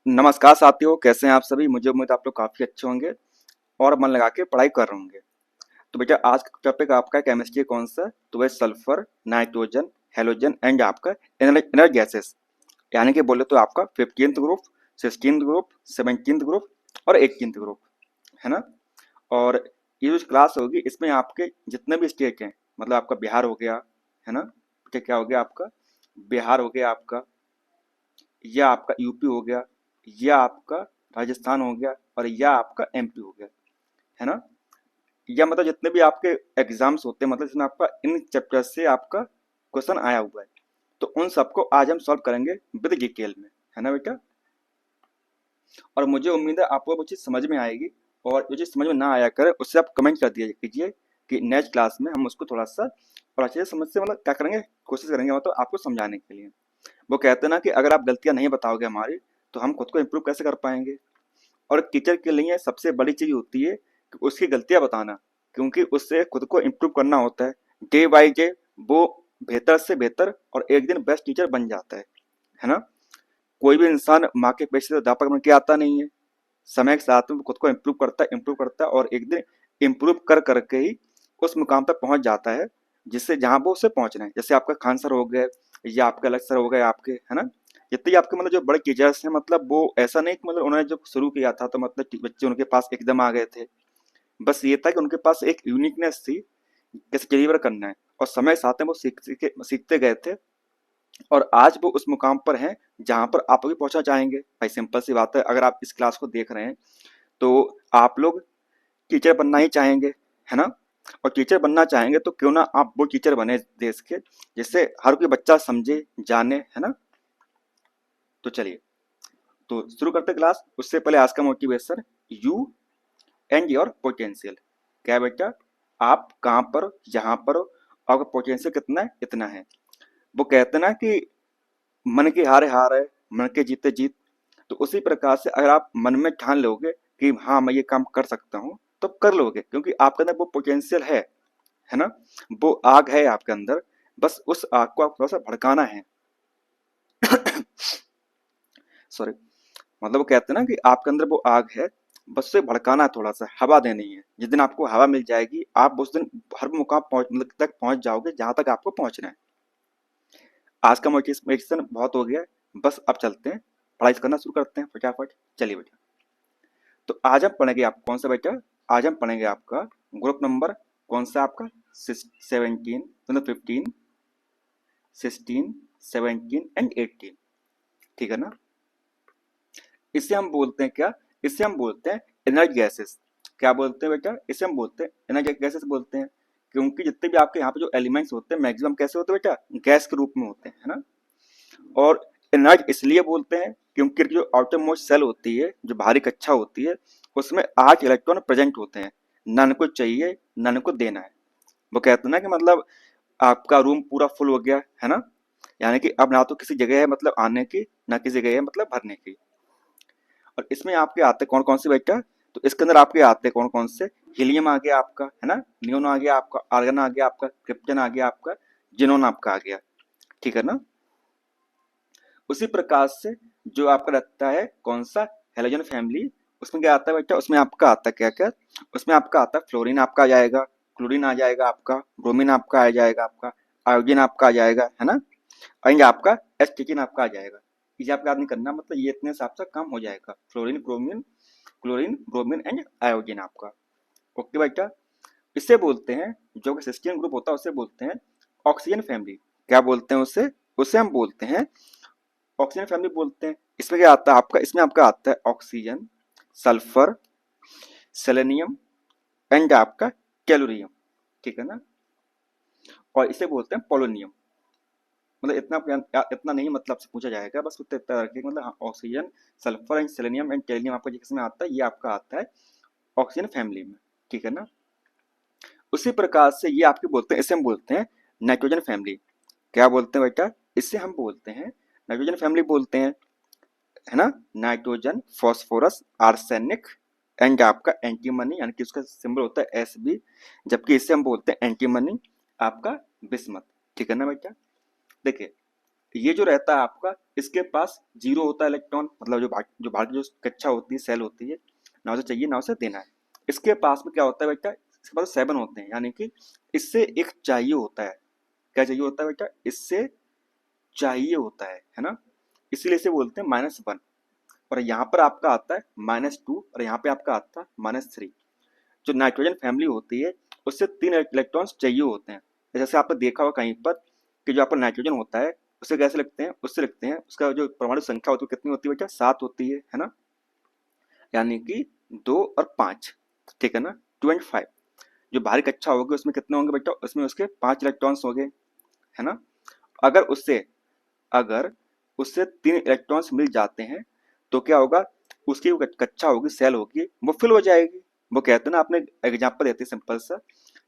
नमस्कार साथियों, कैसे हैं आप सभी। मुझे उम्मीद है आप लोग काफ़ी अच्छे होंगे और मन लगा के पढ़ाई कर रहे होंगे। तो बेटा आज का टॉपिक आपका केमिस्ट्री कौन सा, तो वह सल्फर, नाइट्रोजन, हेलोजन एंड आपका इनर गैसेस, यानी कि बोले तो आपका 15th group, 16th group, 17th group और 18th ग्रुप, है ना। और ये जो क्लास होगी इसमें आपके जितने भी स्टेट हैं, मतलब आपका बिहार हो गया, है ना। क्या हो गया आपका बिहार हो गया आपका, या आपका यूपी हो गया, या आपका राजस्थान हो गया, और या आपका एमपी हो गया, है ना। या मतलब जितने भी आपके एग्जाम्स होते हैं, मतलब इसमें आपका इन चैप्टर से आपका क्वेश्चन आया हुआ है, तो उन सबको आज हम सॉल्व करेंगे विद डिटेल में, है ना बेटा। और मुझे उम्मीद है आपको वो चीज़ समझ में आएगी, और जो चीज़ समझ में ना आया करे उससे आप कमेंट कर दिया कीजिए कि नेक्स्ट क्लास में हम उसको थोड़ा सा और अच्छे से समझ से मतलब क्या करेंगे, कोशिश करेंगे मतलब आपको समझाने के लिए। वो कहते हैं ना कि अगर आप गलतियां नहीं बताओगे हमारी, तो हम खुद को इम्प्रूव कैसे कर पाएंगे। और टीचर के लिए सबसे बड़ी चीज होती है कि उसकी गलतियां बताना, क्योंकि उससे खुद को इम्प्रूव करना होता है। डे बाई डे वो बेहतर से बेहतर और एक दिन बेस्ट टीचर बन जाता है ना। कोई भी इंसान माँ के पेट से अध्यापक बन के आता नहीं है। समय के साथ में वो खुद को इम्प्रूव करता है और एक दिन इम्प्रूव कर करके ही उस मुकाम तक पहुंच जाता है, जिससे जहां वो उसे पहुंचना है। जैसे आपका खान सर हो गए, या आपके अलग सर हो गए आपके, है ना। जितने भी आपके मतलब जो बड़े टीचर्स हैं, मतलब वो ऐसा नहीं कि मतलब उन्होंने जब शुरू किया था तो मतलब बच्चे उनके पास एकदम आ गए थे। बस ये था कि उनके पास एक यूनिकनेस थी, कैसे डिलीवर करना है, और समय के साथ में वो सीखते गए थे। और आज वो उस मुकाम पर हैं जहां पर आप भी पहुंचना चाहेंगे। भाई सिंपल सी बात है, अगर आप इस क्लास को देख रहे हैं तो आप लोग टीचर बनना ही चाहेंगे, है ना। और टीचर बनना चाहेंगे तो क्यों ना आप वो टीचर बने देश के, जिससे हर कोई बच्चा समझे जाने, है ना। तो चलिए, तो शुरू करते क्लास। उससे पहले आज का motivation, you and your potential. क्या है बेटा, आप कहाँ पर, जहां पर हो, आपका पोटेंशियल कितना है, इतना है। वो कहते हैं ना कि मन की हार हार है, मन के जीते जीत। तो उसी प्रकार से अगर आप मन में ठान लोगे कि हाँ मैं ये काम कर सकता हूँ, तो कर लोगे, क्योंकि आपके अंदर वो पोटेंशियल है ना। वो आग है आपके अंदर, बस उस आग को आप थोड़ा सा भड़काना है। सॉरी, मतलब वो कहते हैं ना कि आपके अंदर वो आग है, बस उसे भड़काना है, थोड़ा सा हवा देनी है। जिस दिन आपको हवा मिल जाएगी, आप उस दिन हर मुकाम पहुंच मतलब तक पहुंच जाओगे जहां तक आपको पहुंचना है। आज का मोटिवेशन बहुत हो गया है, बस अब चलते हैं, पढ़ाई करना शुरू करते हैं फटाफट। चलिए बेटा, तो आज हम पढ़ेंगे आप कौन सा बेटा, आज हम पढ़ेंगे आपका ग्रुप नंबर कौन सा आपका, 17 मतलब 15, 16, 17 एंड 18, ठीक है ना। इसे हम बोलते हैं क्या, इसे हम बोलते हैं इनर्ट गैसेस। क्या बोलते हैं बेटा, इसे हम बोलते हैं इनर्ट गैसेस बोलते हैं, क्योंकि जितने भी आपके यहाँ पे जो एलिमेंट्स होते हैं मैक्सिमम कैसे होते हैं बेटा, गैस के रूप में होते हैं, है ना। और इनर्ट इसलिए बोलते हैं क्योंकि जो आउटर मोस्ट सेल होती है, जो बाहरी कक्षा होती है, उसमें 8 इलेक्ट्रॉन प्रेजेंट होते हैं। नन को चाहिए, नन को देना है। वो कहते हैं ना कि मतलब आपका रूम पूरा फुल हो गया, है ना। यानी कि अब ना तो किसी जगह है मतलब आने की, ना किसी जगह है मतलब भरने की। और इसमें आपके आते कौन कौन से बेटा, तो इसके अंदर आपके आते कौन कौन से, हीलियम आ गया आपका, है ना। नियोन आ गया आपका, आर्गन आ गया आपका, क्रिप्टन आ गया आपका, जिनोन आपका आ गया, ठीक है ना। उसी प्रकार से जो आपका रहता है कौन सा, हेलोजन फैमिली, उसमें क्या आता है बेटा, उसमें आपका आता है क्या क्या, उसमें आपका आता है फ्लोरीन आपका आ जाएगा, क्लोरीन आ जाएगा आपका, ब्रोमीन आपका आ जाएगा आपका, आयोडीन आपका आ जाएगा, है ना। और आपका एस्टिकिन आपका आ जाएगा। इसे आपको याद नहीं करना, मतलब ये इतने हिसाब से काम हो जाएगा, fluorine, bromine, chlorine, bromine and iodine आपका। ओके बेटा, इसे बोलते हैं, जो कि सिस्टीन ग्रुप होता है उसे बोलते हैं ऑक्सीजन फैमिली। क्या बोलते हैं उसे, उसे हम बोलते हैं ऑक्सीजन फैमिली बोलते हैं। इसमें क्या आता है आपका, इसमें आपका आता है ऑक्सीजन, सल्फर, सेलेनियम एंड आपका कैलोरियम, ठीक है ना। और इसे बोलते हैं पोलोनियम। मतलब इतना नहीं मतलब से पूछा जाएगा, बस उतना इतना रखिए, मतलब हाँ, oxygen, sulphur and selenium and कैलोरियम आपका जिसमें आता है, ये आपका आता है ऑक्सीजन फैमिली में, ठीक है ना। उसी प्रकार से ये आपके बोलते हैं, इसे हम बोलते हैं नाइट्रोजन फैमिली। क्या बोलते हैं बेटा, इससे हम बोलते हैं नाइट्रोजन फैमिली बोलते हैं, है ना। नाइट्रोजन, फास्फोरस, आर्सेनिक एंड आपका एंटीमनी, यानी कि उसका सिंबल होता है Sb, जबकि इसे हम बोलते हैं एंटीमनी आपका बिस्मथ, ठीक है ना बेटा। देखिए, ये जो रहता है आपका, इसके पास जीरो होता है इलेक्ट्रॉन, मतलब जो भाग की जो कक्षा होती है, सेल होती है, ना उसे चाहिए ना उसे देना है। इसके पास में क्या होता है बेटा, इसके पास 7 होते हैं, यानी कि इससे एक चाहिए होता है। क्या चाहिए होता है बेटा, इससे चाहिए होता है ना, इसीलिए इसे बोलते हैं -1। और यहाँ पर आपका आता है -2 और यहाँ पे आपका आता है -3। जो नाइट्रोजन फैमिली होती है उससे 3 इलेक्ट्रॉन्स चाहिए होते हैं। जैसे आपने देखा होगा कहीं पर कि जो आपका नाइट्रोजन होता है उसे कैसे लिखते हैं, उससे लिखते हैं, उसका जो परमाणु संख्या होती है कितनी होती है बेटा, 7 होती है ना, यानी कि 2 और 5, ठीक है ना, 25। जो बाहरी कक्षा होगी उसमें कितने होंगे बेटा, उसमें उसके 5 इलेक्ट्रॉन्स होंगे, है ना। अगर उससे अगर उससे 3 इलेक्ट्रॉन्स मिल जाते हैं तो क्या होगा, उसकी जो कक्षा होगी, सेल होगी, वो फिल हो जाएगी। वो कहते हैं ना, आपने एग्जांपल देते हैं सिंपल सा,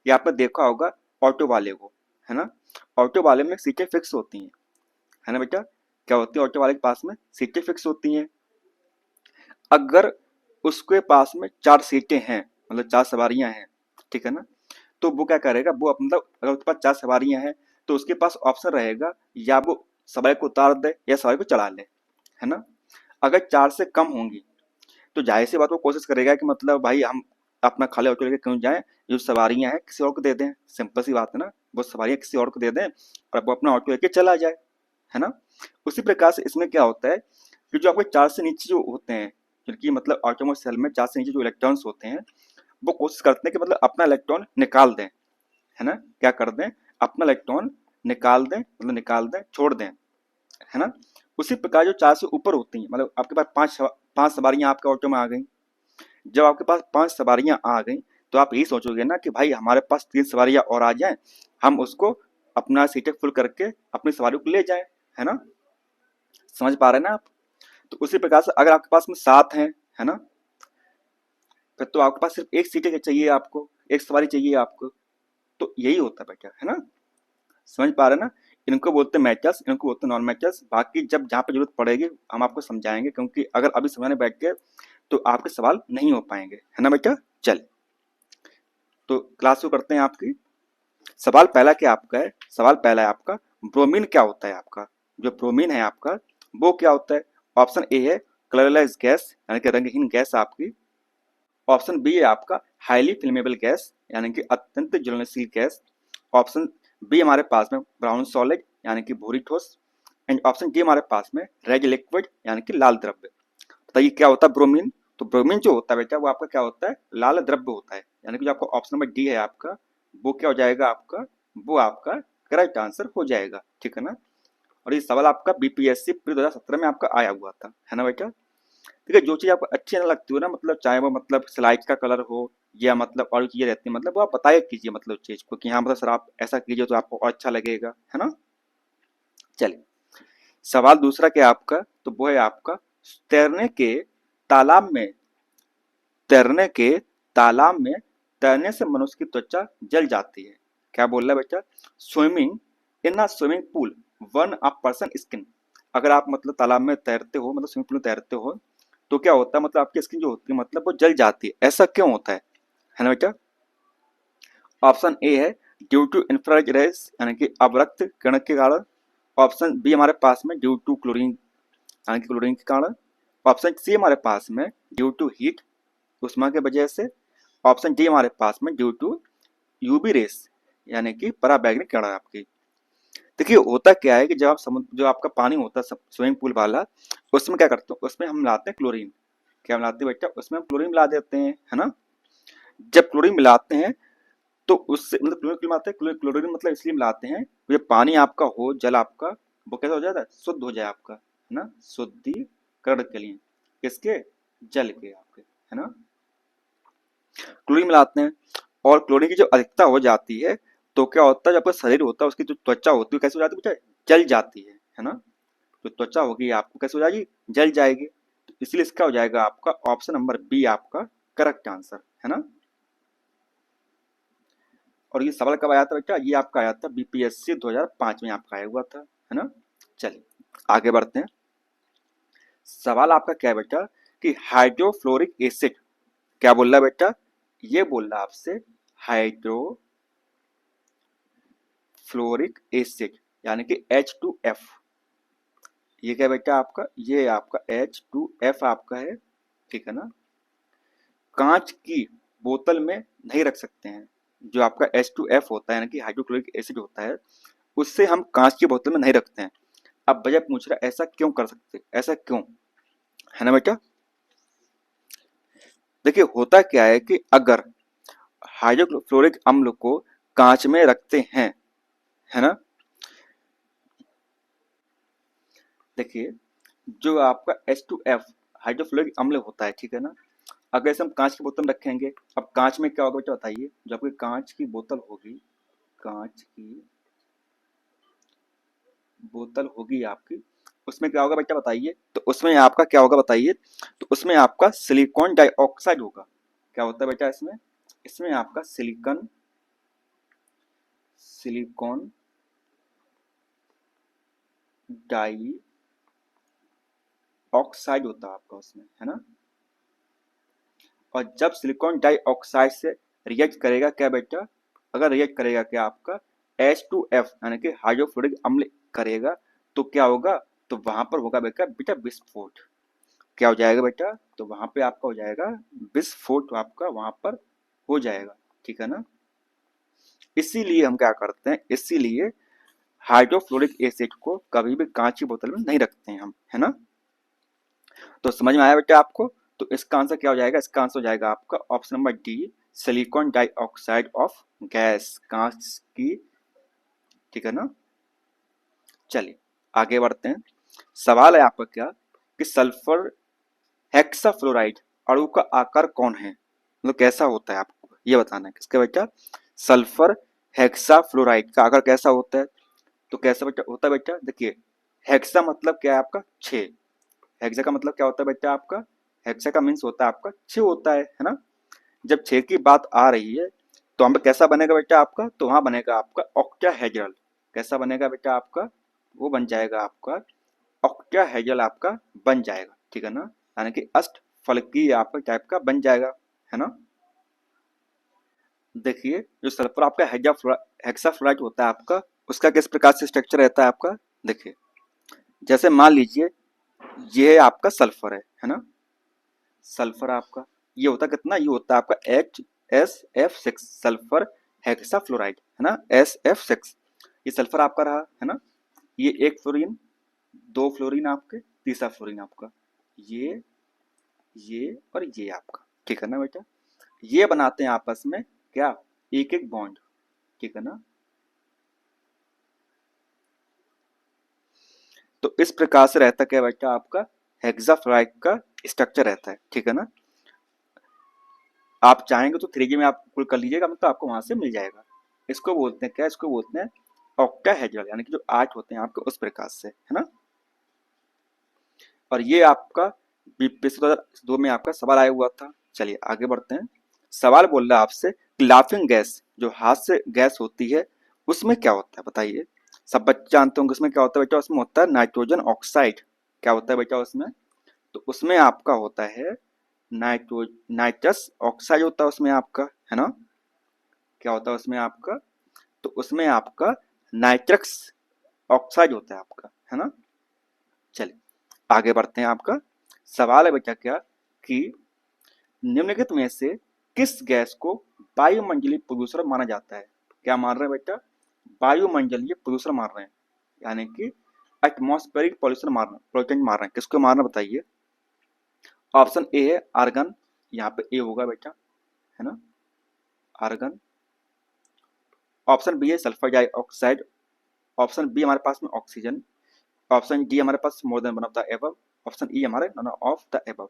ये आपने देखा होगा ऑटो वाले को, है ना। ऑटो वाले में सीटें फिक्स होती हैं, है ना बेटा। क्या होती है, ऑटो वाले के पास में सीटें फिक्स होती हैं। अगर उसके पास में 4 सीटें हैं, मतलब 4 सवारियां हैं, ठीक है ना, तो वो क्या करेगा, वो मतलब अगर उसके पास 4 सवारियां हैं तो उसके पास ऑप्शन रहेगा, या वो सवारी को उतार दे या सवारी को चढ़ा ले, है ना। अगर 4 से कम होंगी तो जाहिर सी बात वो कोशिश करेगा कि मतलब भाई हम अपना खाली ऑटो लेके क्यों जाएं, जो सवारियां हैं किसी और को दे दें, सिंपल सी बात है ना, वो सवारियां किसी और को दे दें और वो अपना ऑटो लेके चला जाए, है ना। उसी प्रकार से इसमें क्या होता है कि जो आपके 4 से नीचे जो होते हैं, जिनकी मतलब ऑटोमोबाइल सेल में 4 से नीचे जो इलेक्ट्रॉन्स होते हैं, वो कोशिश करते हैं कि मतलब अपना इलेक्ट्रॉन निकाल दें, है ना, क्या कर दें, अपना इलेक्ट्रॉन निकाल दें, मतलब निकाल दें, छोड़ दें, है ना। उसी प्रकार जो 4 से ऊपर होती हैं, मतलब आपके पास 5 सवारियां आपके ऑटो में आ गई। जब आपके पास 5 सवारियां आ गई तो आप यही सोचोगे ना कि भाई हमारे पास 3 सवारियां और आ जाएं, हम उसको अपना सीटें फुल करके अपनी सवारी को ले जाएं, है ना। समझ पा रहे हैं ना आप। तो उसी प्रकार से अगर आपके पास में 7 हैं, है ना, फिर तो आपके पास सिर्फ एक सीटें चाहिए, आपको एक सवारी चाहिए आपको। तो यही होता है बेटा, है ना। समझ पा रहे हैं ना। इनको बोलते हैं मैचर्स, इनको बोलते हैं नॉन मैचर्स। बाकी जब जहाँ पे जरूरत पड़ेगी हम आपको समझाएंगे, क्योंकि अगर अभी समझाने बैठ गए तो आपके सवाल नहीं हो पाएंगे, है ना बेटा। चल, तो क्लास शुरू करते हैं आपकी। सवाल पहला क्या आपका है, सवाल पहला है आपका, ब्रोमीन क्या होता है आपका। जो ब्रोमीन है आपका वो क्या होता है। ऑप्शन ए है कलरलेस गैस, यानी कि रंगहीन गैस आपकी। ऑप्शन बी है आपका हाईली फ्लेमेबल गैस, यानी कि अत्यंत ज्वलनशील गैस। ऑप्शन बी हमारे पास में ब्राउन सॉलिड, यानी कि भूरी ठोस। एंड ऑप्शन डी हमारे पास में रेड लिक्विड, यानी कि लाल द्रव्य। बताइए क्या होता है ब्रोमीन। तो ब्रोमीन जो होता है बेटा वो आपका क्या होता है, लाल द्रव्य होता है, यानी कि जो आपका ऑप्शन नंबर डी है आपका, वो क्या हो जाएगा आपका, वो आपका करेक्ट आंसर हो जाएगा, ठीक है ना। और ये सवाल आपका बीपीएससी प्री 2017 में आपका आया हुआ था, है ना बेटा। ठीक है, जो चीज़ आपको अच्छी ना लगती हो ना, मतलब चाहे वो मतलब स्लाइड का कलर हो या मतलब और चीज़ें रहती है, मतलब वो आप बताया कीजिए मतलब चीज़ को कि हाँ मतलब सर आप ऐसा कीजिए तो आपको और अच्छा लगेगा, है ना। चलिए, सवाल दूसरा क्या आपका, तो वो है आपका, तैरने के तालाब में तैरने के तालाब में तैरने से मनुष्य की त्वचा जल जाती है। क्या बोल रहा है बेटा, swimming in a swimming pool one a person skin. अगर आप मतलब तालाब में तैरते हो, मतलब स्विमिंग पूल में तैरते हो, तो क्या होता है, मतलब आपकी स्किन जो होती है मतलब वो जल जाती है, ऐसा क्यों होता है ना बेटा। ऑप्शन ए है ड्यू टू इंफ्रारेड रेज, यानी कि अवरक्त किरण के कारण। ऑप्शन बी हमारे पास में ड्यू टू क्लोरीन, यानी कि क्लोरीन के कारण। ऑप्शन सी हमारे पास में ड्यू टू हीट, उष्मा के वजह से। ऑप्शन डी हमारे पास में ड्यू टू यूवी रेस, यानी कि पराबैंगनी किरण आपकी। देखिए होता क्या है कि जब आप समुद्र, जो आपका पानी होता है स्विमिंग पूल वाला, उसमें क्या करते हैं, उसमें हम मिलाते हैं क्लोरीन। क्या मिलाते हैं बेटा, उसमें हम क्लोरीन मिला देते हैं, है ना। जब क्लोरीन मिलाते हैं तो उससे मतलब क्लोरीन क्यों मिलाते हैं, क्लोरीन मतलब इसलिए मिलाते हैं ये पानी आपका हो, जल आपका वो कैसा हो जाता है, शुद्ध हो जाए आपका, है ना, शुद्धिकरण के लिए, किसके, जल के आपके, है ना। क्लोरीन मिलाते हैं और क्लोरीन की जो अधिकता हो जाती है तो क्या होता है, जब आपका शरीर होता है उसकी जो त्वचा होती है कैसे हो जाती है बेटा, जल जाती है ना। जो त्वचा होगी आपको कैसे हो जाएगी, जल जाएगी। तो इसलिए इसका हो जाएगा आपका ऑप्शन नंबर बी आपका करेक्ट आंसर, है ना। और ये सवाल कब आया था बेटा, ये आपका आया था बीपीएससी 2005 में आपका आया हुआ था, है ना। चलिए आगे बढ़ते हैं। सवाल आपका क्या है बेटा कि हाइड्रोफ्लोरिक एसिड, क्या बोल रहा है बेटा, ये बोल रहा है आपसे हाइड्रोफ्लोरिक एसिड, यानी कि H2F, ये क्या बेटा आपका, ये आपका H2F आपका है, ठीक है ना। कांच की बोतल में नहीं रख सकते हैं, जो आपका H2F होता है ना कि हाइड्रोक्लोरिक एसिड होता है, उससे हम कांच की बोतल में नहीं रखते हैं। अब भैया पूछ रहा है ऐसा क्यों कर सकते, ऐसा क्यों, है ना बेटा। देखिए होता क्या है कि अगर हाइड्रोक्लोरिक अम्ल को कांच में रखते हैं, है ना, देखिए जो आपका H2F हाइड्रोफ्लोरिक अम्ल होता है, ठीक है ना, अगर इसे हम कांच की बोतल में रखेंगे, अब कांच में क्या होगा बेटा बताइए, जो आपकी कांच की बोतल होगी, कांच की बोतल होगी आपकी, उसमें क्या होगा बेटा बताइए, तो उसमें आपका क्या होगा बताइए, तो उसमें आपका सिलिकॉन डाइऑक्साइड होगा। क्या होता है बेटा इसमें, इसमें आपका सिलिकॉन डाई ऑक्साइड होता है आपका उसमें, है ना। और जब सिलिकॉन डाइऑक्साइड से रिएक्ट करेगा क्या बेटा, अगर रिएक्ट करेगा क्या आपका H2F यानी कि हाइड्रोफ्लोरिक अम्ल करेगा, तो क्या होगा, तो वहां पर होगा बेटा बेटा विस्फोट। क्या हो जाएगा बेटा, तो वहां पे आपका हो जाएगा विस्फोट, आपका वहां पर हो जाएगा, ठीक है ना। इसीलिए हम क्या करते हैं, इसीलिए हाइड्रोफ्लोरिक एसिड को कभी भी कांच की बोतल में नहीं रखते हैं हम, है ना। तो समझ में आया बेटा आपको। तो इसका आंसर क्या हो जाएगा, इसका आंसर हो जाएगा आपका option number D, silicon dioxide of gas, कांच की, ठीक है ना। चलिए आगे बढ़ते हैं। सवाल है आपका क्या, कि सल्फर हेक्साफ्लोराइड अणु का आकार कौन है, मतलब कैसा होता है, आपको ये बताना है किसका बेटा, सल्फर हेक्साफ्लोराइड का आकार कैसा होता है। तो कैसा बेटा होता है बेटा, देखिए हेक्सा मतलब क्या है आपका, छः। हेक्सा का मतलब क्या होता है बेटा आपका, हेक्सा का मीन्स होता है आपका छः होता है ना। जब छः की बात आ रही है तो हम कैसा बनेगा बेटा आपका, तो वहां बनेगा आपका ऑक्टाहेड्रल। कैसा बनेगा बेटा आपका, वो बन जाएगा आपका ऑक्टाहेड्रल आपका बन जाएगा, ठीक है ना, यानी कि अष्ट फलकीय आपका टाइप का बन जाएगा, है ना। देखिए जो सल्फर आपका हेक्साफ्लोराइड होता है आपका, उसका किस प्रकार से स्ट्रक्चर रहता है आपका, देखिए जैसे मान लीजिए ये आपका सल्फर है ना, सल्फर आपका ये होता कितना, ये होता है आपका HSF6 सल्फर हेक्साफ्लोराइड, है ना, SF6। ये सल्फर आपका रहा, है ना, ये एक फ्लोरीन, दो फ्लोरीन आपके, तीसरा फ्लोरीन आपका, ये और ये आपका, ठीक है ना बेटा। ये बनाते हैं आपस में क्या, एक एक बॉन्ड, ठीक है ना। तो इस प्रकार से रहता क्या बेटा आपका हेक्साफ्लोराइड का स्ट्रक्चर रहता है, ठीक है ना। आप चाहेंगे तो 3G में आप कुल कर लीजिएगा, मतलब आपको वहां से मिल जाएगा। इसको बोलते हैं क्या, इसको बोलते हैं ऑक्टाहेड्रल, यानी कि जो 8 होते हैं आपके उस प्रकार से, है ना। और ये आपका पिछले 2002 में आपका सवाल आया हुआ था। चलिए आगे बढ़ते हैं। सवाल बोल रहा है आपसे, लाफिंग गैस जो हाथ से गैस होती है उसमें क्या होता है बताइए। सब बच्चे जानते होंगे उसमें क्या होता है बेटा, उसमें होता है नाइट्रोजन ऑक्साइड। क्या होता है बेटा उसमें, तो उसमें आपका होता है नाइट्रस ऑक्साइड होता है उसमें आपका, है ना। क्या होता है उसमें आपका, तो उसमें आपका नाइट्रस ऑक्साइड होता है आपका, है ना। चलिए आगे बढ़ते हैं। आपका सवाल है बेटा क्या, कि निम्नलिखित में से किस गैस को वायुमंडलीय प्रदूषण माना जाता है। क्या मान रहे हैं बेटा, वायुमंडलीय प्रदूषण मान रहे हैं, यानी कि एटमॉस्फेरिक पॉल्यूशन मार पोल्यूटेंट मार रहे हैं। किसको मारना बताइए। ऑप्शन ए है आर्गन, यहाँ पे ए होगा बेटा, है ना, आर्गन। ऑप्शन बी है सल्फर डाइऑक्साइड। ऑप्शन बी हमारे पास में ऑक्सीजन। ऑप्शन डी हमारे पास more than one of the above. Option E हमारे none of the above.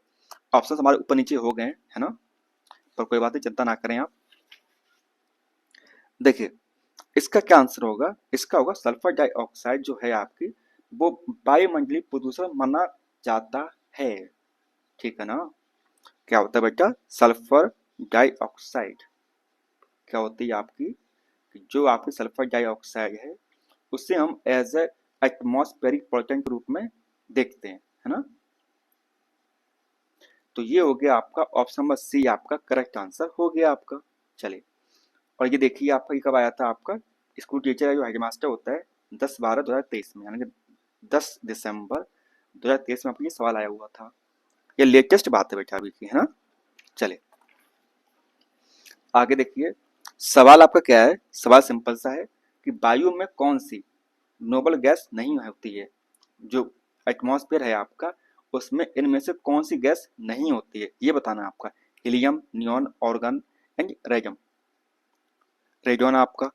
Option हमारे ऊपर नीचे हो गए हैं, है ना, पर कोई बात नहीं, चिंता ना करें आप। देखिए इसका क्या आंसर होगा, इसका होगा सल्फर डाइऑक्साइड जो है आपकी, वो वायुमंडलीय प्रदूषण माना जाता है, ठीक है ना। क्या होता है बेटा, सल्फर डाइऑक्साइड क्या होती है आपकी, जो आपकी सल्फर डाइऑक्साइड है उसे हम एज ए एटमॉस्फेरिक पोल्यूटेंट के रूप में देखते हैं, है ना। तो ये हो गया आपका ऑप्शन नंबर सी, आपका करेक्ट आंसर हो गया आपका। चलिए और ये देखिए आपका ये कब आया था, आपका स्कूल टीचर है जो हेडमास्टर होता है 10/12/2023 में, यानी कि 10 दिसंबर 2023 में आपको ये सवाल आया हुआ था। ये लेटेस्ट बात है बेटा अभी की, है ना। चलिए आगे देखिए, सवाल आपका क्या है। सवाल सिंपल सा है कि वायु में कौन सी नोबल गैस नहीं होती है। जो एटमॉस्फेयर है आपका, उसमें इनमें से कौन सी गैस नहीं होती है, ये बताना है आपका। हीलियम, नियॉन, ऑर्गन एंड रेजम। रेजॉन आपका,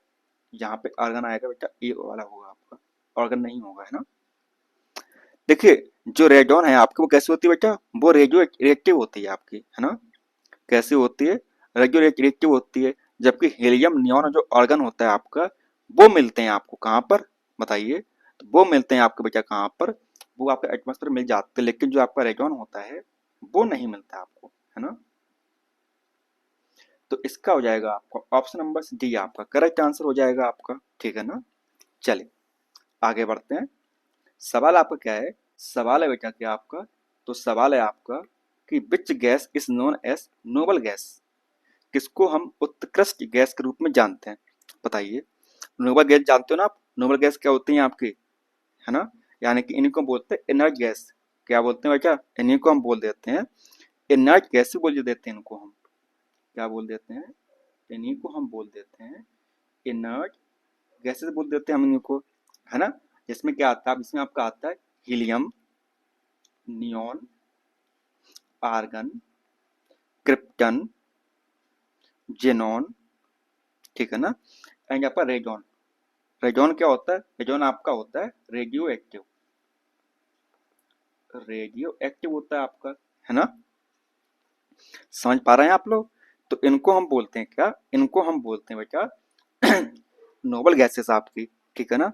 यहाँ पे आर्गन आएगा बेटा, ए वाला होगा आपका, ऑर्गन नहीं होगा, है ना। देखिए, जो रेडॉन है आपकी, वो कैसी होती है बेटा, वो रेडियो रिएक्टिव होती है आपकी, है ना। कैसी होती है, रेडियो रिएक्टिव होती है। जबकि हीलियम, नियॉन और जो ऑर्गन होता है आपका, वो मिलते हैं आपको कहाँ पर, बताइए। तो वो मिलते हैं आपके बेटा कहाँ पर, वो आपके एटमॉस्फेयर मिल जाते हैं, लेकिन जो आपका रेडॉन होता है वो नहीं मिलता आपको, है ना। तो इसका हो जाएगा आपका ऑप्शन नंबर डी, आपका करेक्ट आंसर हो जाएगा आपका, ठीक है ना। चलिए आगे बढ़ते हैं। सवाल आपका क्या है, सवाल है बेटा क्या आपका, तो सवाल है आपका कि which gas is known as noble gas. किसको हम उत्कृष्ट गैस के रूप में जानते हैं, बताइए। नोबल गैस जानते हो ना आप, नोबल गैस क्या होती है आपकी, है ना। यानी कि इन्हीं को बोलते हैं इनर्ट गैस। क्या बोलते हैं बेटा, इन्हीं को हम बोल देते हैं इनर्ट गैस ही बोल देते हैं इनको हम। क्या बोल देते हैं, इन्हीं को हम बोल देते हैं इनर्ट गैसेस बोल देते हैं हम इन्हीं को, है ना। जिसमें क्या आता है, इसमें आपका आता है helium, neon, argon, krypton, xenon, ठीक है ना, एंड आपका रेजॉन। रेजॉन क्या होता है, रेजॉन आपका होता है रेडियो एक्टिव, रेडियो एक्टिव होता है आपका, है ना। समझ पा रहे हैं आप लोग। तो इनको हम बोलते हैं क्या, इनको हम बोलते हैं बेटा नोबल गैसेस आपकी, ठीक है ना।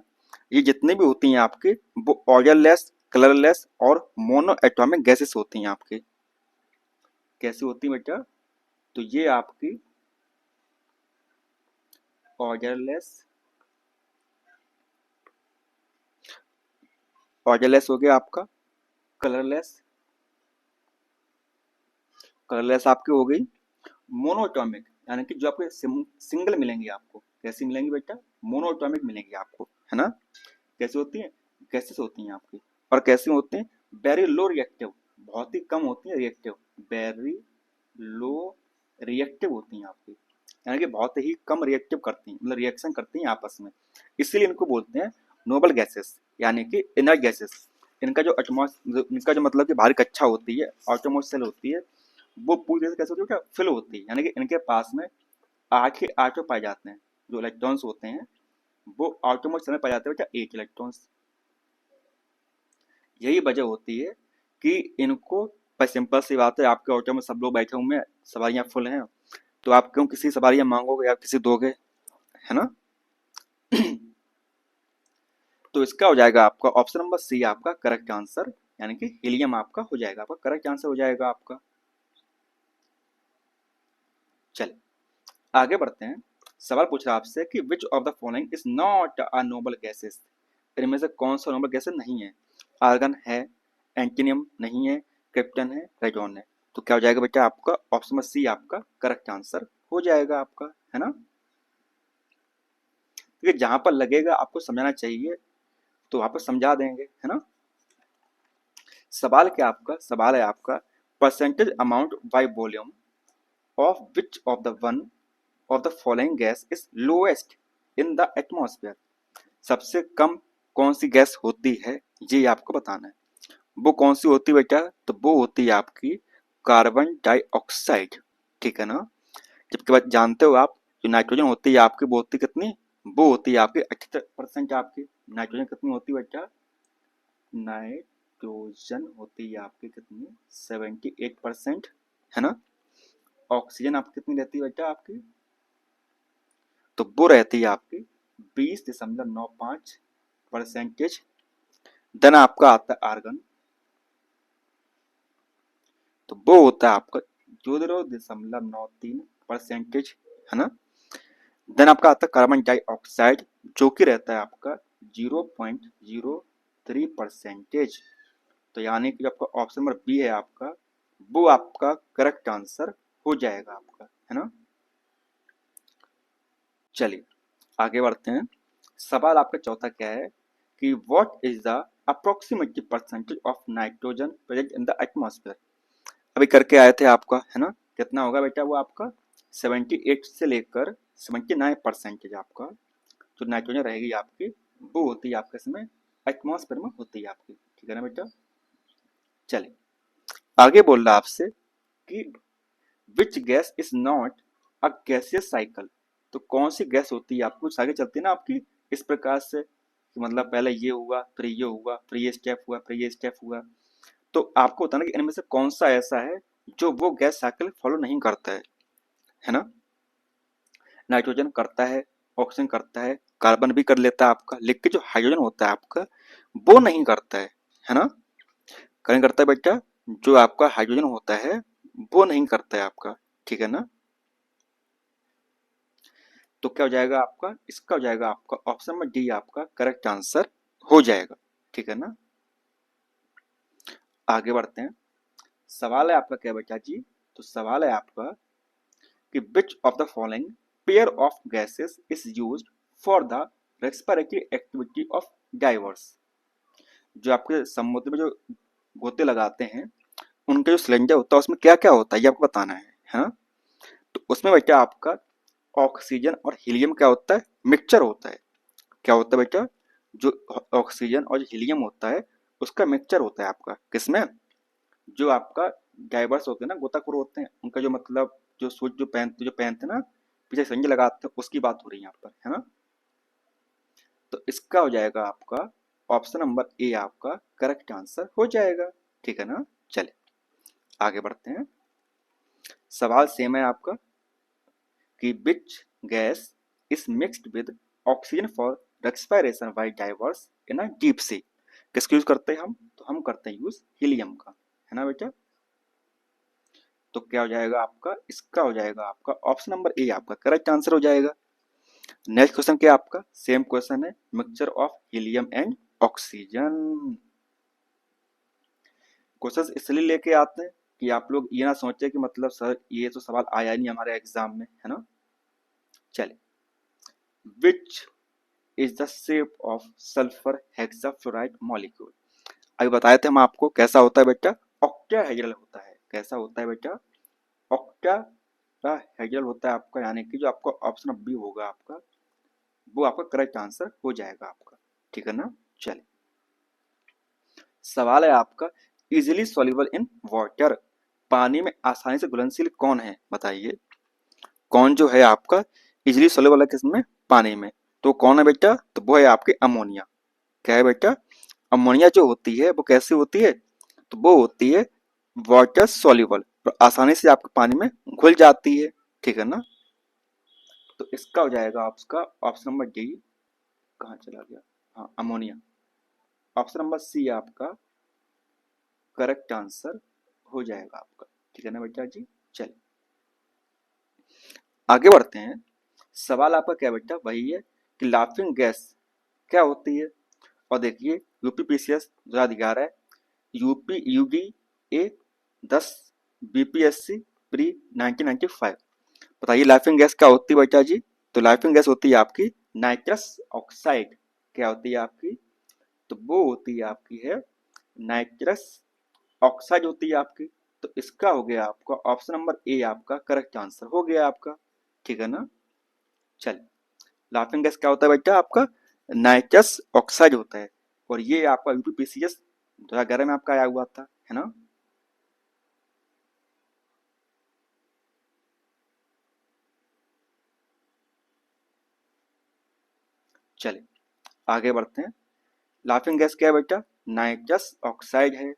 ये जितनी भी होती हैं आपकी, वो ऑर्डरलेस, कलरलेस और मोनो एटॉमिक गैसेस होती हैं आपकी। कैसी होती है बेटा, तो ये आपकी ऑर्डरलेस, ऑर्डरलेस हो गया आपका, कलरलेस, कलरलेस आपकी हो गई, मोनोटॉमिक यानी कि जो आपके सिंगल मिलेंगी आपको, कैसी मिलेंगी बेटा, मोनोटॉमिक मिलेंगी आपको, है ना। कैसी होती है, गैसेस होती हैं आपकी। और कैसी होती हैं, वेरी लो रिएक्टिव, बहुत ही कम होती है रिएक्टिव, वेरी लो रिएक्टिव होती हैं आपकी, यानी कि बहुत ही कम रिएक्टिव करती हैं, मतलब रिएक्शन करती हैं आपस में। इसीलिए इनको बोलते हैं नोबल गैसेस, यानी कि इनर गैसेस। इनका जो इनका जो मतलब कि बाहरी कक्षा होती है, ऑटोमोस्ट सेल होती है, वो पूरी तरह से कैसे होती है, फिल होती है। यानी कि इनके पास में आठ ही आटो पाए जाते हैं, जो इलेक्ट्रॉन्स होते हैं वो ऑटोमोस्ट सेल में पाए जाते हैं बेटा, 8 इलेक्ट्रॉन्स। यही वजह होती है कि इनको, पर सिंपल सी बात है, आपके ऑटो में सब लोग बैठे हुए हैं, सवारियां फुल हैं, तो आप क्यों किसी सवारियां मांगोगे या किसी दोगे, है ना। तो इसका हो जाएगा आपका ऑप्शन नंबर सी आपका करेक्ट आंसर, यानी कि हीलियम आपका हो जाएगा, आपका करेक्ट आंसर हो जाएगा आपका। चलिए आगे बढ़ते हैं। सवाल पूछ रहा है आपसे कि which of the following is not a noble gases. इनमें से कौन सा नोबल गैसेस नहीं है। आर्गन है, एंटीनियम नहीं है, क्रिप्टन है, रेजॉन है। तो क्या हो जाएगा बेटा आपका ऑप्शन नंबर सी आपका करेक्ट आंसर हो जाएगा आपका, है ना। देखिए जहां पर लगेगा आपको समझाना चाहिए तो वहां पर समझा देंगे, है ना। सवाल क्या आपका, सवाल है आपका percentage amount by volume of which of the one of the following gas is lowest in the atmosphere. सबसे कम कौन सी गैस होती है, ये आपको बताना है। वो कौन सी होती है बेटा, तो वो होती है आपकी कार्बन डाइऑक्साइड, ठीक है ना। जबकि बात जानते हो आप, जो नाइट्रोजन होती है आपकी, वो होती कितनी, वो होती है आपकी 78% आपकी। नाइट्रोजन कितनी होती है बेटा, नाइट्रोजन होती है आपकी कितनी, 78%, है ना। ऑक्सीजन आपकी कितनी रहती है बेटा आपकी, तो वो रहती है आपकी 20.95%। देन आपका आता है आर्गन, तो वो होता है आपका 0.93%, है ना। देन आपका आता है कार्बन डाइऑक्साइड, जो कि रहता है आपका 0.03%। तो यानी कि आपका ऑप्शन नंबर बी है आपका, वो आपका करेक्ट आंसर हो जाएगा आपका, है ना। चलिए आगे बढ़ते हैं। सवाल आपका चौथा क्या है कि what is the approximately percentage of nitrogen present in the atmosphere. अभी करके आए थे आपका, है ना, कितना होगा बेटा वो आपका 78 से लेकर 79% आपका जो नाइट्रोजन रहेगी आपकी वो होती है आपके इसमें एटमॉस्फेयर में होती है आपकी, ठीक है ना बेटा। चलिए आगे बोल रहा आपसे कि which gas is not a gaseous cycle. तो कौन सी गैस होती है आपको आगे चलती है ना आपकी इस प्रकार से कि मतलब पहले ये हुआ फिर ये हुआ फिर ये स्टेप हुआ फिर ये स्टेप हुआ। तो आपको बताना कि इनमें से कौन सा ऐसा है जो वो गैस साइकिल फॉलो नहीं करता है ना। नाइट्रोजन करता है, ऑक्सीजन करता है, कार्बन भी कर लेता है आपका, लेकिन जो हाइड्रोजन होता है आपका वो नहीं करता है ना। कौन करता है बेटा, जो आपका हाइड्रोजन होता है वो नहीं करता है आपका, ठीक है ना। तो क्या हो जाएगा आपका, इसका हो जाएगा आपका ऑप्शन नंबर डी आपका करेक्ट आंसर हो जाएगा, ठीक है ना। आगे बढ़ते हैं। सवाल है आपका क्या बेटा जी, तो सवाल है आपका कि which of the following pair of gases is used for the respiratory activity of diverse. जो आपके समुद्र में जो गोते लगाते हैं उनके जो सिलेंडर होता है उसमें क्या क्या होता है ये आपको बताना है ना। तो उसमें बेटा आपका ऑक्सीजन और हीलियम क्या होता है, मिक्सचर होता है। क्या होता है बेटा, जो ऑक्सीजन और हीलियम होता है उसका मिक्सचर होता है आपका किसमें, जो आपका डाइवर्स होते हैं ना, गोताखोर होते हैं, उनका जो मतलब जो सूट जो पहनते ना पीछे संजय लगाते हैं उसकी बात हो रही है यहाँ पर, है ना। तो इसका हो जाएगा आपका ऑप्शन नंबर ए आपका करेक्ट आंसर हो जाएगा, ठीक है ना। चले आगे बढ़ते हैं। सवाल सेम है आपका कि which gas is mixed with oxygen for respiration bye diverse in a deep sea. किसका यूज करते हैं हम, तो हम करते हैं यूज हीलियम का, है ना बेटा। तो क्या हो जाएगा आपका, इसका हो जाएगा आपका ऑप्शन नंबर ए आपका करेक्ट आंसर हो जाएगा। नेक्स्ट क्वेश्चन क्या आपका, सेम क्वेश्चन है, mixture of helium and oxygen. Question इसलिए लेके आते हैं कि आप लोग ये ना सोचे कि मतलब सर ये तो सवाल आया नहीं हमारे एग्जाम में, है ना। चलिए which is the shape of sulphur hexafluoride molecule. अभी बताए थे हम आपको कैसा होता है बेटा, ऑक्टाहेड्रल होता है। कैसा होता है बेटा, ऑक्टाहेड्रल होता है आपका, यानी कि जो आपका ऑप्शन बी होगा आपका वो आपका करेक्ट आंसर हो जाएगा आपका, ठीक है ना। चलिए सवाल है आपका इजिली सॉल्युबल इन वाटर। पानी में आसानी से घुलनशील कौन है बताइए। कौन जो है आपका इजिली सॉल्युबल है किसमें, पानी में। तो कौन है बेटा, तो वो है आपके अमोनिया। क्या है बेटा, अमोनिया जो होती है वो कैसी होती है, तो वो होती है वाटर सॉल्युबल, और आसानी से आपके पानी में घुल जाती है, ठीक है ना। तो इसका हो जाएगा आपका ऑप्शन नंबर डी, कहाँ चला गया, हाँ अमोनिया। ऑप्शन नंबर सी आपका करेक्ट आंसर हो जाएगा आपका, ठीक है ना बेटा जी। चलिए आगे बढ़ते हैं। सवाल आपका क्या बेटा, वही है कि लाफिंग गैस क्या होती है। और देखिए यूपीपीसीएस 2011, यूपी यूडी ए 10, बीपीएससी प्री 1995। बताइए लाफिंग गैस क्या होती है बेटा जी। तो लाफिंग गैस होती है आपकी नाइट्रस ऑक्साइड। क्या होती है आपकी, तो वो होती है आपकी है नाइट्रस ऑक्साइड होती है आपकी। तो इसका हो गया आपका ऑप्शन नंबर ए आपका करेक्ट आंसर हो गया आपका, ठीक है ना। चलिए लाफिंग गैस क्या होता है बेटा आपका, नाइट्रस ऑक्साइड होता है। और ये आपका यूपीपीसीएस 2011 में आपका आया हुआ था, है ना। चलिए आगे बढ़ते हैं। लाफिंग गैस क्या है बेटा, नाइट्रस ऑक्साइड है।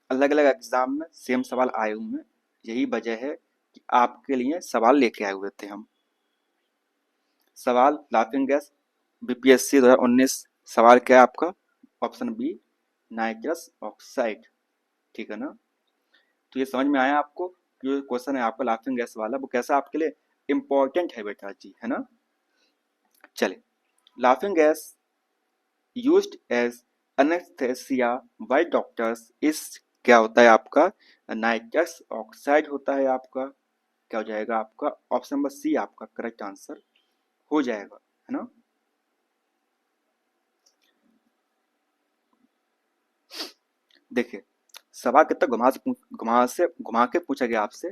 अलग अलग एग्जाम में सेम सवाल आए हुए हैं, यही वजह है कि आपके लिए सवाल लेके आए हुए थे हम। सवाल लाफिंग गैस बीपीएससी 2019, सवाल क्या है आपका, ऑप्शन बी नाइट्रस ऑक्साइड, ठीक है ना। तो ये समझ में आया आपको कि जो क्वेश्चन है आपका लाफिंग गैस वाला वो कैसा आपके लिए इंपॉर्टेंट है बेटा जी, है ना। चले laughing gas used as anaesthesia by doctors इस क्या होता है आपका, नाइट्रस ऑक्साइड होता है आपका। क्या हो जाएगा आपका ऑप्शन नंबर सी आपका करेक्ट आंसर हो जाएगा, है ना। देखिए, सवाल कितना घुमा के पूछा गया आपसे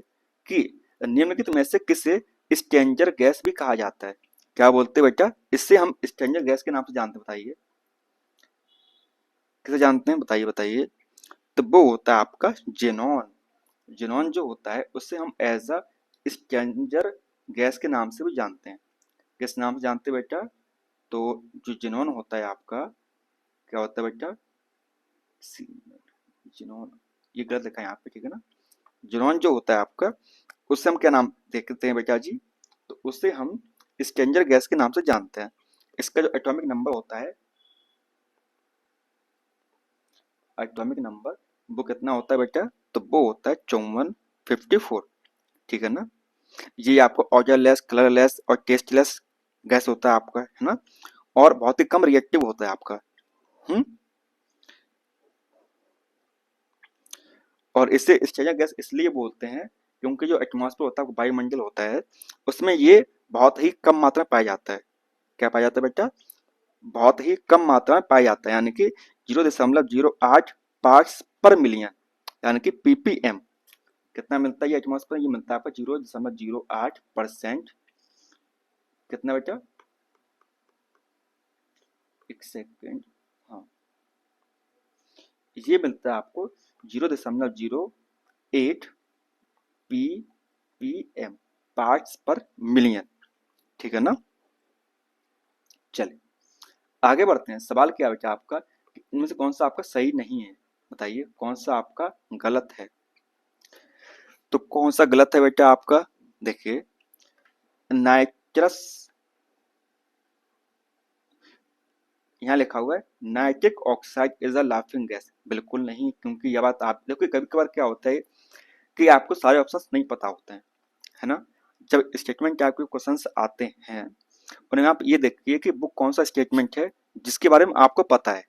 कि निम्नलिखित में से किसे स्ट्रेंजर गैस भी कहा जाता है। क्या बोलते हैं बेटा, इससे हम स्ट्रेंजर गैस के नाम से जानते हैं, बताइए किसे जानते हैं, बताइए बताइए। तो वो होता है आपका जेनॉन। जेनॉन जो होता है उससे हम एज अ स्ट्रेंजर गैस के नाम से भी जानते हैं। किस नाम से जानते हैं बेटा? तो जो जेनॉन होता है आपका, क्या होता है बेटा? जेनॉन, ये गलत लिखा है यहाँ पे, ठीक है ना। जेनॉन जो होता है आपका, उससे हम क्या नाम देखते हैं बेटा जी? तो उससे हम स्ट्रेंजर गैस के नाम से जानते हैं। इसका जो एटॉमिक नंबर होता है, एटॉमिक नंबर, वो कितना होता है बेटा? तो वो होता है 5454, ठीक है ना। ये आपको ऑर्डरलेस, कलरलेस और टेस्टलेस गैस होता है आपका, है ना। और बहुत ही कम रिएक्टिव होता है आपका। हम्म। और इसे स्ट्रेंजर गैस इसलिए बोलते हैं क्योंकि जो एटमॉस्फेयर होता है, वायुमंडल होता है, उसमें ये बहुत ही कम मात्रा में पाया जाता है। क्या पाया जाता है बेटा? बहुत ही कम मात्रा में पाया जाता है, यानी कि 0.08 पार्ट्स पर मिलियन, यानी कि ppm। कितना मिलता है ये एटमॉस्फेयर? ये मिलता है आपका 0.08%। कितना बेटा? एक सेकेंड, हाँ, ये मिलता है आपको 0.08 ppm, पार्ट्स पर मिलियन, ठीक है ना। चलिए आगे बढ़ते हैं। सवाल क्या है बेटा आपका कि इनमें से कौन सा आपका सही नहीं है, बताइए कौन सा आपका गलत है। तो कौन सा गलत है बेटा आपका? देखिए, नाइट्रस, यहाँ लिखा हुआ है nitric oxide is a laughing gas. बिल्कुल नहीं, क्योंकि यह बात आप देखो, कभी कभार क्या होता है कि आपको सारे ऑप्शंस नहीं पता होते हैं, है ना। जब स्टेटमेंट टाइप के क्वेश्चंस आते हैं, उन्हें आप ये देखिए कि वो कौन सा स्टेटमेंट है जिसके बारे में आपको पता है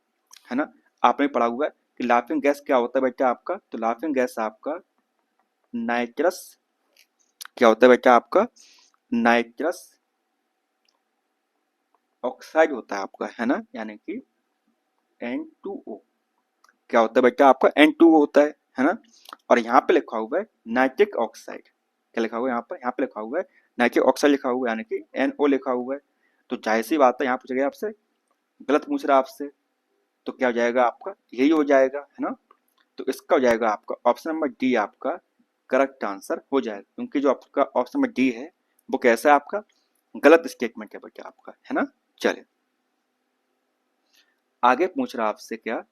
ना। आपने पढ़ा हुआ है कि लाफिंग गैस क्या होता है बेटा आपका? तो लाफिंग गैस आपका नाइट्रस, क्या होता है बेटा आपका? नाइट्रस ऑक्साइड होता है आपका, है ना, यानी कि N2O। क्या होता है बेटा आपका? N2O होता है ना। और यहाँ पे लिखा हुआ है नाइट्रिक ऑक्साइड। क्या लिखा हुआ है यहाँ पर? यहाँ पे लिखा हुआ है नाइट्रिक ऑक्साइड लिखा हुआ है, यानी कि NO लिखा हुआ है। तो जाहिर सी बात है, यहाँ पूछा गया आपसे, गलत पूछ रहा है आपसे, तो क्या हो जाएगा आपका? यही हो जाएगा, है ना। तो इसका हो जाएगा आपका ऑप्शन नंबर डी आपका करेक्ट आंसर हो जाएगा, क्योंकि जो आपका ऑप्शन नंबर डी है वो कैसा है आपका? गलत स्टेटमेंट है बेटा आपका, है ना। चलिए आगे पूछ रहा आपसे क्या,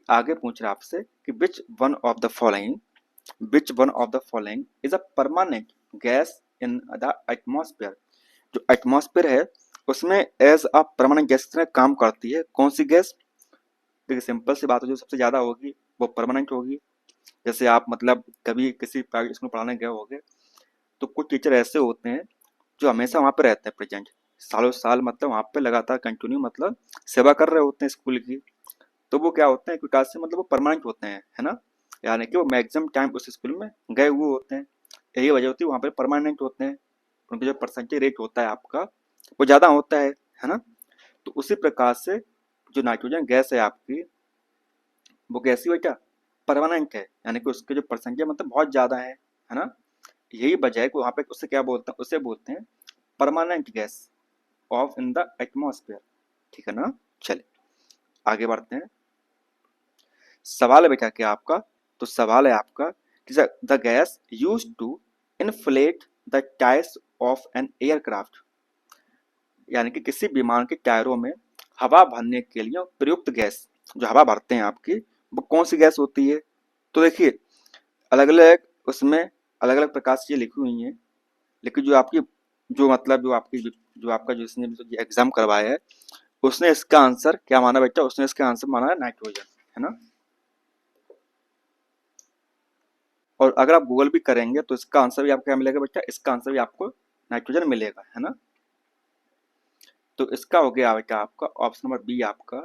आगे पूछ रहा आपसे कि which one of the following is a permanent gas in the atmosphere. जो एटमॉस्फेयर है उसमें एज अ परमानेंट गैस में काम करती है, कौन सी गैस? देखिए सिंपल सी बात है, जो सबसे ज्यादा होगी वो परमानेंट होगी। जैसे आप मतलब कभी किसी प्राइवेट स्कूल पढ़ाने गए होंगे, तो कुछ टीचर ऐसे होते हैं जो हमेशा वहाँ पे रहते हैं प्रेजेंट, सालों साल, मतलब वहाँ पे लगातार कंटिन्यू मतलब सेवा कर रहे होते हैं स्कूल की। तो वो क्या होते हैं, एक प्रकार से मतलब वो परमानेंट होते हैं, है ना। यानी कि वो मैक्सिमम टाइम उस स्कूल में गए हुए होते हैं, यही वजह होती है वहाँ पे परमानेंट होते हैं। उनका जो परसेंटेज रेट होता है आपका वो ज़्यादा होता है ना। तो उसी प्रकार से जो नाइट्रोजन गैस है आपकी, वो कैसी बेटा? परमानेंट है, यानी कि उसके जो परसेंटेज मतलब बहुत ज़्यादा है ना। यही वजह है कि वहाँ पे उससे क्या बोलते हैं, उससे बोलते हैं permanent gas off in the atmosphere, ठीक है ना। चलिए आगे बढ़ते हैं। सवाल है बेटा क्या आपका? तो सवाल है आपका कि the gas use to inflate the tyres of an aircraft, यानी कि किसी विमान के टायरों में हवा भरने के लिए प्रयुक्त गैस, जो हवा भरते हैं आपकी, वो कौन सी गैस होती है? तो देखिए अलग अलग उसमें अलग अलग प्रकार से ये लिखी हुई है, लेकिन जो आपकी जो मतलब जो आपका जो इसने एग्जाम करवाया है, उसने इसका आंसर क्या माना बेटा? उसने इसका आंसर माना है नाइट्रोजन, है ना। और अगर आप गूगल भी करेंगे तो इसका आंसर भी आपको क्या मिलेगा बेटा? इसका आंसर भी आपको नाइट्रोजन मिलेगा, है ना। तो इसका हो गया बेटा आपका ऑप्शन नंबर बी आपका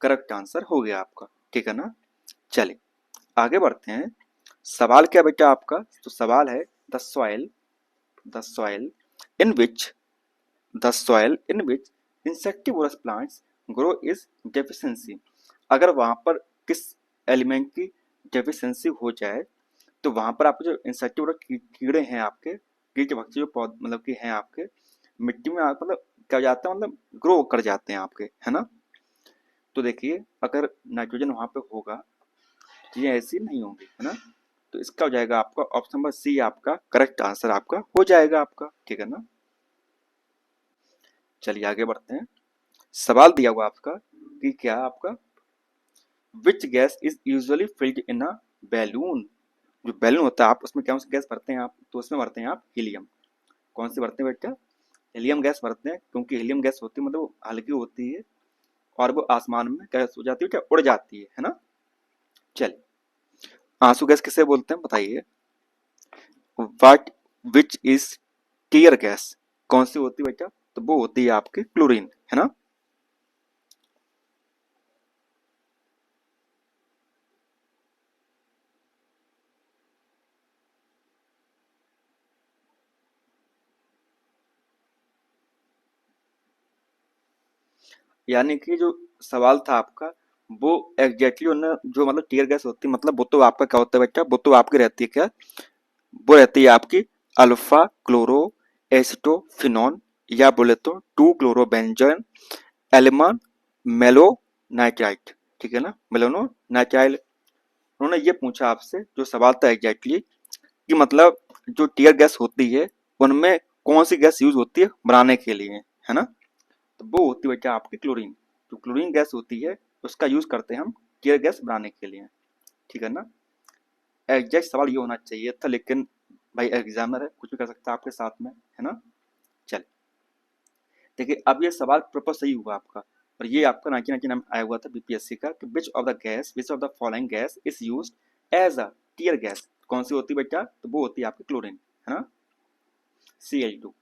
करेक्ट आंसर हो गया आपका, ठीक है ना। चलिए आगे बढ़ते हैं। सवाल क्या बेटा आपका? तो सवाल है the soil in which insectivorous plants grow is deficiency. अगर वहां पर किस एलिमेंट की डेफिशिएंसी हो जाए तो वहां पर आपके जो इंसेक्टिव कीड़े हैं आपके कीट भक्षी जो पौध मतलब कि हैं आपके मिट्टी में मतलब क्या हो जाता है मतलब ग्रो कर जाते हैं आपके, है ना। तो देखिए अगर नाइट्रोजन वहां पे होगा चीजें ऐसी नहीं होंगी, है ना। तो इसका हो जाएगा आपका ऑप्शन नंबर सी आपका करेक्ट आंसर आपका हो जाएगा आपका, ठीक है ना। चलिए आगे बढ़ते हैं। सवाल दिया हुआ आपका कि क्या आपका विच gas is usually filled in a balloon. जो बैलून होता है आप उसमें क्या गैस भरते हैं आप, तो उसमें भरते हैं आप हीलियम। कौन सी भरते हैं बेटा, हीलियम गैस भरते हैं, क्योंकि हीलियम गैस होती है मतलब वो हल्की होती है और वो आसमान में क्या हो जाती है, क्या उड़ जाती है ना। चलिए आंसू गैस किसे बोलते हैं बताइए। वाट विच इज टीयर गैस, कौन सी होती है बेटा, तो वो होती है आपकी क्लोरीन, है ना। यानी कि जो सवाल था आपका वो एग्जैक्टली उन्होंने जो मतलब टीयर गैस होती है मतलब वो तो आपका क्या होता है बेटा, वो तो आपकी रहती है क्या, वो रहती है आपकी अल्फा क्लोरो एसिटोफिनॉन या बोले तो टू क्लोरो बेंजन एलिमान मेलो नाइट्राइट, ठीक है ना, मेलोनो नाइट्राइल। उन्होंने ये पूछा आपसे जो सवाल था एग्जैक्टली कि मतलब जो टीयर गैस होती है उनमें कौन सी गैस यूज होती है बनाने के लिए, है ना। तो वो होती है बेटा आपकी क्लोरीन। जो क्लोरीन गैस होती है उसका यूज करते हैं हम टीयर गैस बनाने के लिए, ठीक है ना। एग्जैक्ट सवाल ये होना चाहिए था लेकिन भाई एग्जामिनर है कुछ भी कर सकता है आपके साथ में, है ना। चल देखिए अब ये सवाल प्रॉपर सही हुआ आपका, और ये आपका 1999 में आया हुआ था बीपीएससी का कि which of the following gas is used as a tear gas. कौन सी होती है बेटा, तो वो होती है आपकी क्लोरीन, है ना, Cl2।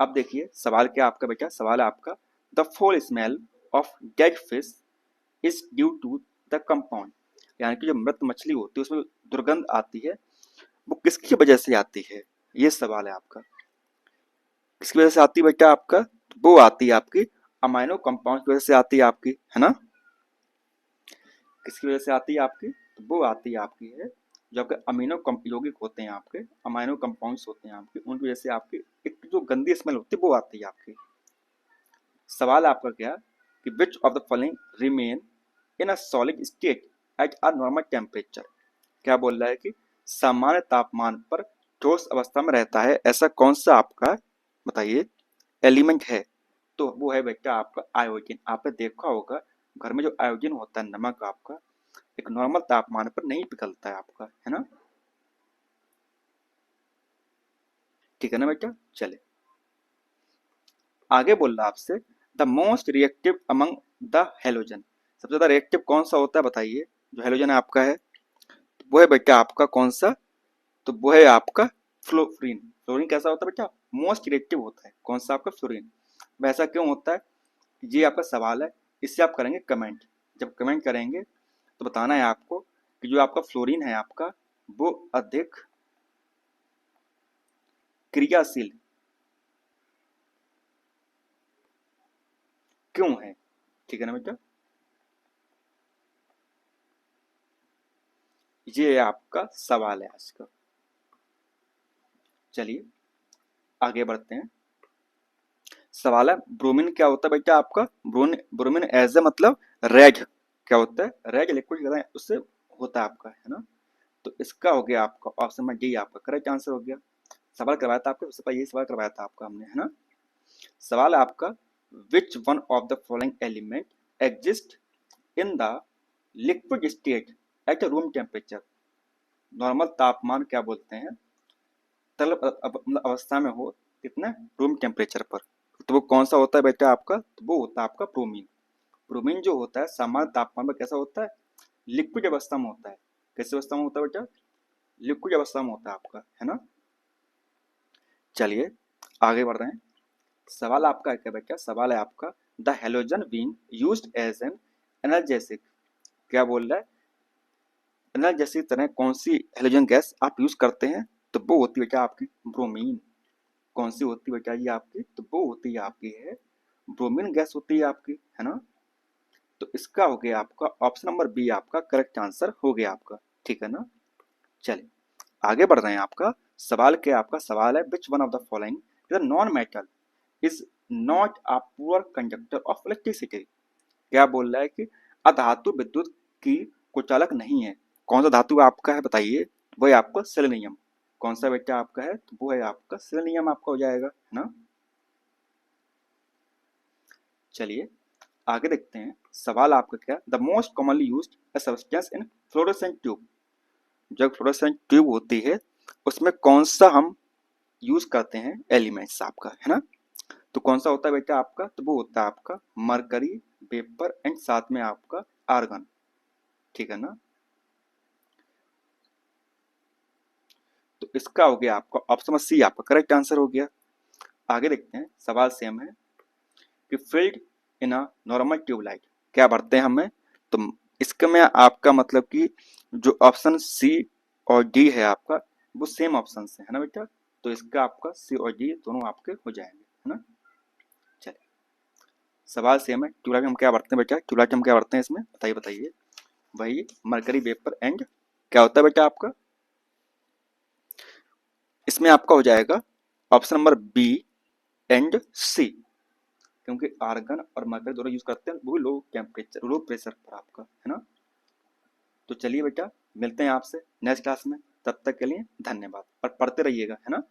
अब देखिए सवाल क्या आपका बेटा, सवाल है आपका the foul smell of dead fish is due to the compound. यानी कि जो मृत मछली होती है उसमें दुर्गंध आती है वो किसकी वजह से आती है, ये सवाल है आपका। किसकी वजह से आती है बेटा आपका, वो आती है आपकी अमाइनो कंपाउंड की वजह से आती है आपकी, है ना। किसकी वजह से आती है आपकी, तो वो आती है आपकी है जो आपके अमीनो यौगिक होते हैं आपके अमाइनो कंपाउंड्स होते हैं आपके उनकी वजह से आपकी एक जो गंदी स्मेल होती है वो आती है आपकी। सवाल आपका क्या कि which of the following remain in a solid state at a normal temperature. क्या बोल रहा है कि सामान्य तापमान पर ठोस अवस्था में रहता है ऐसा कौन सा आपका बताइए एलिमेंट है। तो वो है बेटा आपका आयोडीन। आपने देखा होगा घर में जो आयोडीन होता है नमक आपका एक नॉर्मल तापमान पर नहीं पिघलता है आपका, है ना। ठीक है ना बेटा। चले आगे बोल रहा आपसे the most reactive among the halogen. सबसे ज्यादा रिएक्टिव कौन सा होता है बताइए, जो हेलोजन आपका है वो है बेटा आपका कौन सा, तो वो है आपका फ्लोरीन। फ्लोरीन कैसा होता है बेटा, मोस्ट रिएक्टिव होता है कौन सा आपका फ्लोरीन। वैसा क्यों होता है, ये आपका सवाल है, इससे आप करेंगे कमेंट। जब कमेंट करेंगे तो बताना है आपको कि जो आपका फ्लोरीन है आपका वो अधिक क्रियाशील क्यों है, ठीक है ना बेटा। ये आपका सवाल है आज का। चलिए आगे बढ़ते हैं। सवाल है ब्रोमीन क्या होता है बेटा आपका, ब्रोमीन एज ए मतलब रेड, क्या होता है रेड लिक्विड उससे होता है आपका, है ना। तो इसका हो गया आपका ऑप्शन में डी आपका करेक्ट आंसर हो गया। सवाल करवाया था आपको सबसे पहले यही सवाल करवाया था आपका हमने, है ना। सवाल है आपका which one of the following element exist in the liquid state at room temperature. Normal तापमान क्या बोलते हैं तरल मतलब अवस्था में हो कितना रूम टेम्परेचर पर, तो वो कौन सा होता है बेटा आपका, तो वो होता है आपका ब्रोमीन। ब्रोमीन जो होता है सामान्य तापमान पर कैसा होता है, लिक्विड अवस्था में होता है। कैसी अवस्था में होता है बेटा, लिक्विड अवस्था में होता है आपका, है ना। चलिए आगे बढ़ रहे हैं। सवाल आपका है क्या बेटा, सवाल है आपका the halogen been used as an analgesic. क्या बोल रहा है, एनर्जेसिक तरह कौन सी हेलोजन गैस आप यूज करते हैं, तो वो होती है बेटा आपकी ब्रोमीन। कौन सी होती है बेटा ये आपकी, तो वो होती है आपकी है ब्रोमीन गैस होती है आपकी, है ना। तो इसका हो गया आपका ऑप्शन नंबर बी आपका करेक्ट आंसर हो गया आपका, ठीक है ना। चलिए आगे बढ़ रहे हैं। आपका सवाल क्या, आपका सवाल है which one of the following is a non metal is not a poor conductor of electricity. क्या बोल रहा है कि अधातु विद्युत की कुचालक नहीं है। कौन सा धातु आपका है बताइए। वो है आपका सेलेनियम। कौन सा बेटा आपका है, तो वो है आपका सेलेनियम आपका हो जाएगा, है ना। चलिए आगे देखते हैं। सवाल आपका क्या, the most commonly used substance in fluorescent tube. जब फ्लोरोसेंट ट्यूब होती है उसमें कौन सा हम यूज करते हैं एलिमेंट्स आपका, है ना। तो कौन सा होता है बेटा आपका, तो वो होता है आपका मरकरी, वेपर एंड साथ में आपका आर्गन, ठीक है ना। तो इसका हो गया आपका ऑप्शन सी आपका करेक्ट आंसर हो गया। आगे देखते हैं। सवाल सेम है कि filled in a normal tube light क्या भरते हैं हमें। तो इसके में आपका मतलब कि जो ऑप्शन सी और डी है आपका वो सेम ऑप्शन है ना बेटा। तो इसका आपका सी और डी दोनों आपके हो जाएंगे, है ना। चलिए सवाल सेम है। ट्यूबलाइट हम क्या भरते हैं बेटा, ट्यूबलाइट हम क्या भरते हैं इसमें बताइए बताइए। वही मरकरी, वेपर एंड क्या होता है बेटा आपका, इसमें आपका हो जाएगा ऑप्शन नंबर बी एंड सी, क्योंकि आर्गन और मरकरी दोनों यूज करते हैं वो लो टेम्परेचर लो प्रेशर पर आपका, है ना। तो चलिए बेटा मिलते हैं आपसे नेक्स्ट क्लास में, तब तक के लिए धन्यवाद और पढ़ते रहिएगा, है ना।